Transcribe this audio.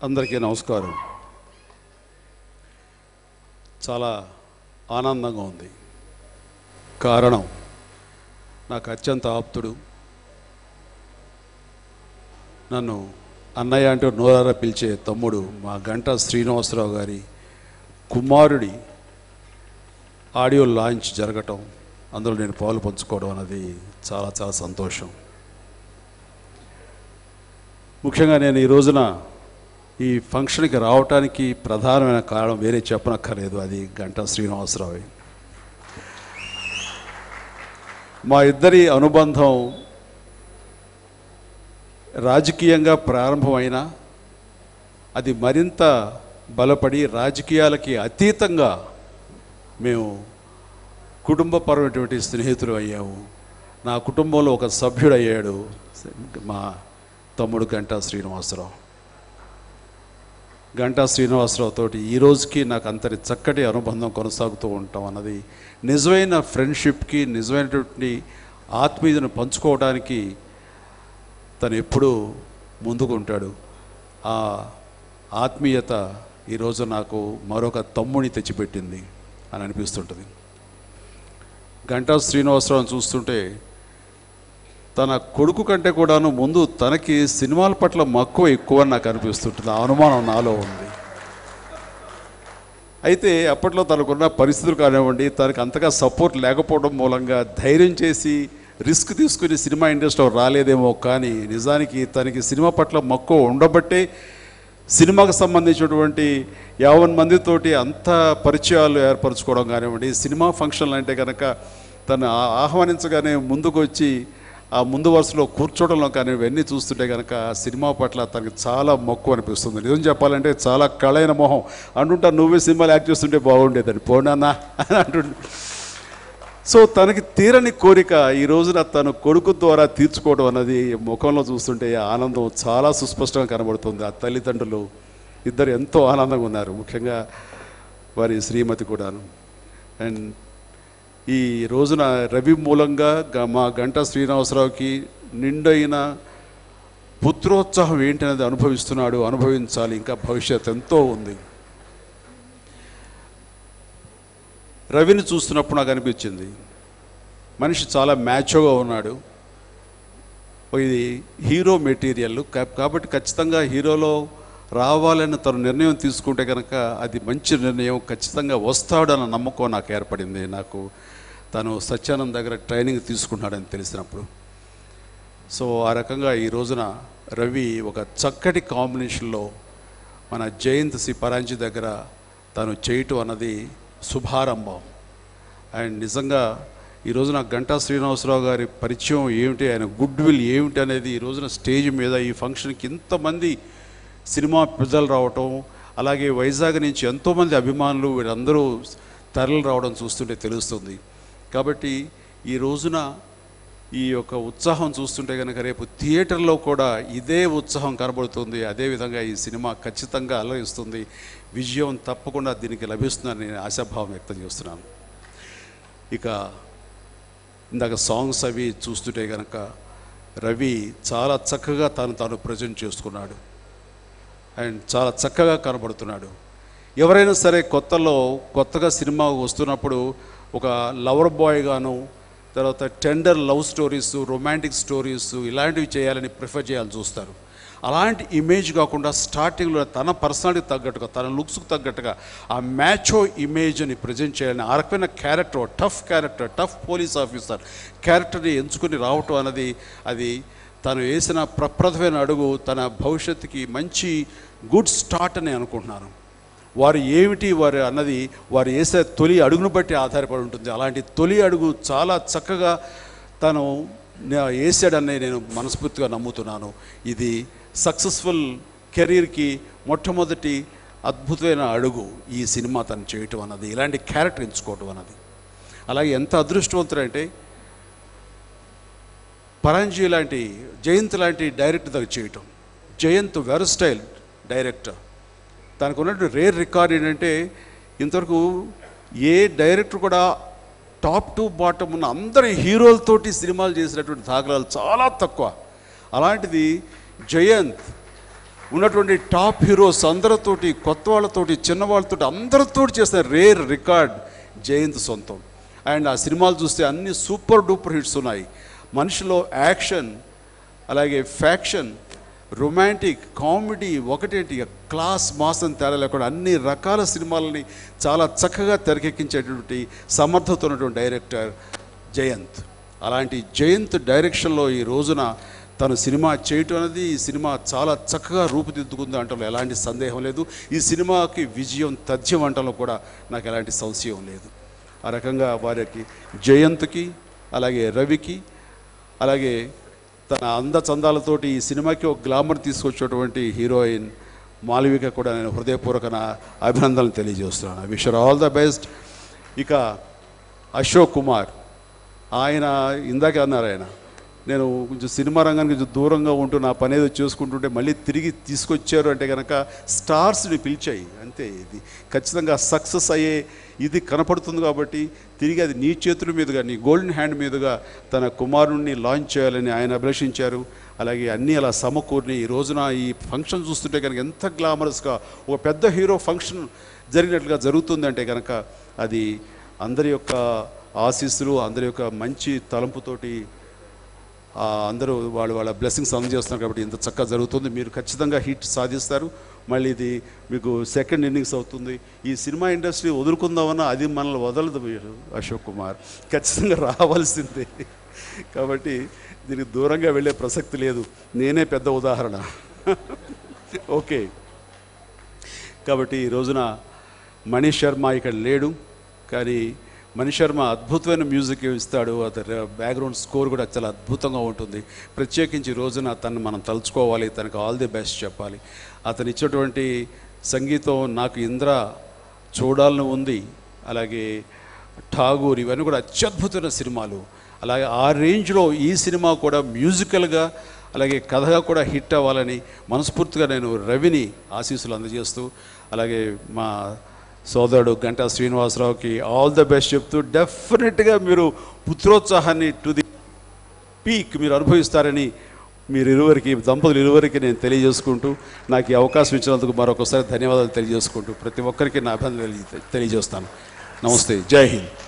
అందరికీ నమస్కారం. చాలా ఆనందంగా ఉంది. కారణం, నాకు అత్యంత ఆప్తుడు, నన్ను అన్నయ్య అంటూ నోరారా పిలిచే తమ్ముడు మా గంటా శ్రీనివాసరావు గారి కుమారుడి ఆడియో లాంచ్ జరగటం, అందులో నేను పాలు పంచుకోవడం అన్నది చాలా చాలా సంతోషం. ముఖ్యంగా నేను ఈ రోజున ఈ ఫంక్షన్కి రావటానికి ప్రధానమైన కారణం వేరే చెప్పనక్కర్లేదు, అది గంటా శ్రీనివాసరావు. మా ఇద్దరి అనుబంధం రాజకీయంగా ప్రారంభమైన అది మరింత బలపడి రాజకీయాలకి అతీతంగా మేము కుటుంబపరమైనటువంటి స్నేహితులు అయ్యాము. నా కుటుంబంలో ఒక సభ్యుడు అయ్యాడు మా తమ్ముడు గంటా శ్రీనివాసరావు. గంటా శ్రీనివాసరావు తోటి ఈ రోజుకి నాకు అంతటి చక్కటి అనుబంధం కొనసాగుతూ ఉంటాం అన్నది నిజమైన ఫ్రెండ్షిప్కి, నిజమైనటువంటి ఆత్మీయతను పంచుకోవడానికి తను ఎప్పుడూ ముందుకు ఉంటాడు. ఆ ఆత్మీయత ఈరోజు నాకు మరొక తమ్ముని తెచ్చిపెట్టింది అని అనిపిస్తుంటుంది. గంటా శ్రీనివాసరావుని చూస్తుంటే తన కొడుకు కంటే కూడాను ముందు తనకి సినిమాల పట్ల మక్కువ ఎక్కువ అని నాకు అనిపిస్తుంటుంది. ఆ అనుమానం నాలో ఉంది. అయితే అప్పట్లో తనకున్న పరిస్థితులు కానివ్వండి, తనకు అంతగా సపోర్ట్ లేకపోవడం మూలంగా ధైర్యం చేసి రిస్క్ తీసుకుని సినిమా ఇండస్ట్రీలో రాలేదేమో, కానీ నిజానికి తనకి సినిమా పట్ల మక్కువ ఉండబట్టే సినిమాకు సంబంధించినటువంటి 50 మందితోటి అంత పరిచయాలు ఏర్పరచుకోవడం కానివ్వండి, సినిమా ఫంక్షన్లు అంటే కనుక తను ఆహ్వానించగానే ముందుకు వచ్చి ఆ ముందు వరుసలో కూర్చోవడంలో కానీ ఇవన్నీ చూస్తుంటే కనుక సినిమా పట్ల తనకి చాలా మక్కువ అనిపిస్తుంది. నిజం చెప్పాలంటే చాలా కళైన మొహం. అంటుంటా, నువ్వే సినిమాలు యాక్ట్ చేస్తుంటే బాగుండేదని, పోనానా అని అంటుండే. సో తనకి తీరని కోరిక ఈ రోజున తను కొడుకు ద్వారా తీర్చుకోవడం అన్నది ముఖంలో చూస్తుంటే ఆనందం చాలా సుస్పష్టంగా కనబడుతుంది. ఆ తల్లిదండ్రులు ఇద్దరు ఎంతో ఆనందంగా ఉన్నారు, ముఖ్యంగా వారి శ్రీమతి కూడాను. అండ్ ఈ రోజున రవి మూలంగా మా గంటా శ్రీనివాసరావుకి నిండైన పుత్రోత్సాహం ఏంటనేది అనుభవిస్తున్నాడు, అనుభవించాలి, ఇంకా భవిష్యత్ ఎంతో ఉంది. రవిని చూస్తున్నప్పుడు నాకు అనిపించింది, మనిషి చాలా మ్యాచోగా ఉన్నాడు. ఇది హీరో మెటీరియల్ కాబట్టి ఖచ్చితంగా హీరోలో రావాలని తను నిర్ణయం తీసుకుంటే కనుక అది మంచి నిర్ణయం, ఖచ్చితంగా వస్తాడన్న నమ్మకం నాకు ఏర్పడింది. నాకు తను సత్యానంద్ దగ్గర ట్రైనింగ్ తీసుకున్నాడని తెలిసినప్పుడు. సో ఆ రకంగా ఈ రోజున రవి ఒక చక్కటి కాంబినేషన్లో మన జయంత్ సి పరాంజీ దగ్గర తను చేయటం అన్నది శుభారంభం. అండ్ నిజంగా ఈ రోజున గంటా శ్రీనివాసరావు గారి పరిచయం ఏమిటి, ఆయన గుడ్ విల్ ఏమిటి అనేది ఈ రోజున స్టేజ్ మీద ఈ ఫంక్షన్కి ఇంతమంది సినిమా ప్రజలు రావటం, అలాగే వైజాగ్ నుంచి ఎంతోమంది అభిమానులు వీళ్ళందరూ తరలి రావడం చూస్తుంటే తెలుస్తుంది. కాబట్టి ఈ రోజున ఈ యొక్క ఉత్సాహం చూస్తుంటే కనుక రేపు థియేటర్లో కూడా ఇదే ఉత్సాహం కనబడుతుంది. అదేవిధంగా ఈ సినిమా ఖచ్చితంగా అలరిస్తుంది, విజయం తప్పకుండా దీనికి లభిస్తుందని నేను ఆశాభావం వ్యక్తం చేస్తున్నాను. ఇక ఇందాక సాంగ్స్ అవి చూస్తుంటే కనుక రవి చాలా చక్కగా తాను ప్రజెంట్ చేసుకున్నాడు అండ్ చాలా చక్కగా కనబడుతున్నాడు. ఎవరైనా సరే కొత్తగా సినిమా వస్తున్నప్పుడు ఒక లవర్ బాయ్ గాను, తర్వాత tender love stories, romantic stories ఇలాంటివి చేయాలని ప్రిఫర్ చేయాలని చూస్తారు. అలాంటి ఇమేజ్ కాకుండా స్టార్టింగ్లో తన పర్సనాలిటీకి తగ్గట్టుగా, తన లుక్స్కి తగ్గట్టుగా ఆ మ్యాచో ఇమేజ్ని ప్రజెంట్ చేయాలని ఆ రకమైన క్యారెక్టర్, టఫ్ పోలీస్ ఆఫీసర్ క్యారెక్టర్ని ఎంచుకొని రావటం అన్నది అది తను వేసిన ప్రప్రథమైన అడుగు తన భవిష్యత్తుకి మంచి గుడ్ స్టార్ట్ అని అనుకుంటున్నాను. వారు ఏమిటి వారు అన్నది వారు వేసే తొలి అడుగును బట్టి ఆధారపడి ఉంటుంది. అలాంటి తొలి అడుగు చాలా చక్కగా తను వేసాడని నేను మనస్ఫూర్తిగా నమ్ముతున్నాను. ఇది సక్సెస్ఫుల్ కెరీర్కి మొట్టమొదటి అద్భుతమైన అడుగు ఈ సినిమా తను చేయటం అన్నది, ఇలాంటి క్యారెక్టర్ ఎంచుకోవటం అన్నది. అలాగే ఎంత అదృష్టవంతుడంటే పరాంజీ లాంటి, జయంత్ లాంటి డైరెక్టర్ దగ్గర చేయటం. జయంత్ వెర్స్టైల్ డైరెక్టర్, తనకు ఉన్నటువంటి రేర్ రికార్డ్ ఏంటంటే ఇంతవరకు ఏ డైరెక్టర్ కూడా టాప్ టు బాటమ్ ఉన్న అందరి హీరోలతోటి సినిమాలు చేసినటువంటి దాఖలాలు చాలా తక్కువ. అలాంటిది జయంత్ ఉన్నటువంటి టాప్ హీరోస్ అందరితోటి, కొత్త వాళ్ళతోటి, చిన్న వాళ్ళతోటి, అందరితోటి చేసిన రేర్ రికార్డ్ జయంత్ సొంతం. అండ్ ఆ సినిమాలు చూస్తే అన్ని సూపర్ డూపర్ హిట్స్ ఉన్నాయి. మనిషిలో యాక్షన్, అలాగే ఫ్యాక్షన్, రొమాంటిక్, కామెడీ, ఒకటేంటి క్లాస్ మాస్ అని తేడా లేకుండా అన్ని రకాల సినిమాలని చాలా చక్కగా తెరకెక్కించేటువంటి సమర్థత ఉన్నటువంటి డైరెక్టర్ జయంత్. అలాంటి జయంత్ డైరెక్షన్లో ఈ రోజున తను సినిమా చేయటం అనేది, ఈ సినిమా చాలా చక్కగా రూపుదిద్దుకుంది అంటలో ఎలాంటి సందేహం లేదు. ఈ సినిమాకి విజయం తథ్యం అంటలో కూడా నాకు ఎలాంటి సంశయం లేదు. ఆ రకంగా వారికి జయంత్కి, అలాగే రవికి, అలాగే తన అందచందాలతోటి ఈ సినిమాకి ఒక గ్లామర్ తీసుకొచ్చేటువంటి హీరోయిన్ మాళవిక కూడా నేను హృదయపూర్వక అభినందనలు తెలియజేస్తున్నాను. I wish all the best. ఇక అశోక్ కుమార్, ఆయన ఇందాకే అన్నారు, ఆయన నేను కొంచెం సినిమా రంగానికి కొంచెం దూరంగా ఉంటూ నా పని ఏదో చేసుకుంటుంటే మళ్ళీ తిరిగి తీసుకొచ్చారు అంటే కనుక స్టార్స్ని పిలిచాయి అంతే. ఇది ఖచ్చితంగా సక్సెస్ అయ్యే ఇది కనపడుతుంది కాబట్టి తిరిగి అది నీ చేతుల మీదుగా, నీ గోల్డెన్ హ్యాండ్ మీదుగా తన కుమారుణ్ణి లాంచ్ చేయాలని ఆయన అభిలషించారు. అలాగే అన్నీ అలా సమకూర్ని ఈ రోజున ఈ ఫంక్షన్ చూస్తుంటే కనుక ఎంత గ్లామరస్గా ఒక పెద్ద హీరో ఫంక్షన్ జరిగినట్లుగా జరుగుతుంది అంటే కనుక అది అందరి యొక్క ఆశీస్సులు, అందరి యొక్క మంచి తలంపుతోటి అందరూ వాళ్ళ బ్లెస్సింగ్స్ అందజేస్తున్నారు కాబట్టి ఇంత చక్కగా జరుగుతుంది. మీరు ఖచ్చితంగా హిట్ సాధిస్తారు. మళ్ళీ ఇది మీకు సెకండ్ ఇన్నింగ్స్ అవుతుంది. ఈ సినిమా ఇండస్ట్రీ వదులుకుందామన్నా అది మనల్ని వదలదు. మీరు అశోక్ కుమార్ ఖచ్చితంగా రావాల్సిందే. కాబట్టి దీనికి దూరంగా వెళ్ళే ప్రసక్తి లేదు. నేనే పెద్ద ఉదాహరణ. ఓకే, కాబట్టి ఈ రోజున మనీష్ శర్మ ఇక్కడ లేడు, కానీ మనీష్ శర్మ అద్భుతమైన మ్యూజిక్ ఇస్తాడు. అతని బ్యాక్గ్రౌండ్ స్కోర్ కూడా చాలా అద్భుతంగా ఉంటుంది. ప్రత్యేకించి ఈ రోజున తను మనం తలుచుకోవాలి, తనకు ఆల్ ది బెస్ట్ చెప్పాలి. అతను ఇచ్చేటువంటి సంగీతం నాకు ఇంద్ర చూడాలని ఉంది, అలాగే ఠాగూర్, ఇవన్నీ కూడా అత్యద్భుతమైన సినిమాలు. అలాగే ఆ రేంజ్లో ఈ సినిమా కూడా మ్యూజికల్గా అలాగే కథగా కూడా హిట్ అవ్వాలని మనస్ఫూర్తిగా నేను రవిని ఆశీస్సులు అందజేస్తూ, అలాగే మా సోదరుడు గంటా శ్రీనివాసరావుకి ఆల్ ద బెస్ట్ చెప్తూ, డెఫినెట్గా మీరు పుత్రోత్సాహాన్ని టు ది పీక్ మీరు అనుభవిస్తారని దంపతులు ఇరువురికి నేను తెలియజేసుకుంటూ, నాకు ఈ అవకాశం ఇచ్చినందుకు మరొకసారి ధన్యవాదాలు తెలియజేసుకుంటూ ప్రతి ఒక్కరికి నా అభినందనలు తెలియజేస్తాను. నమస్తే, జై హింద్.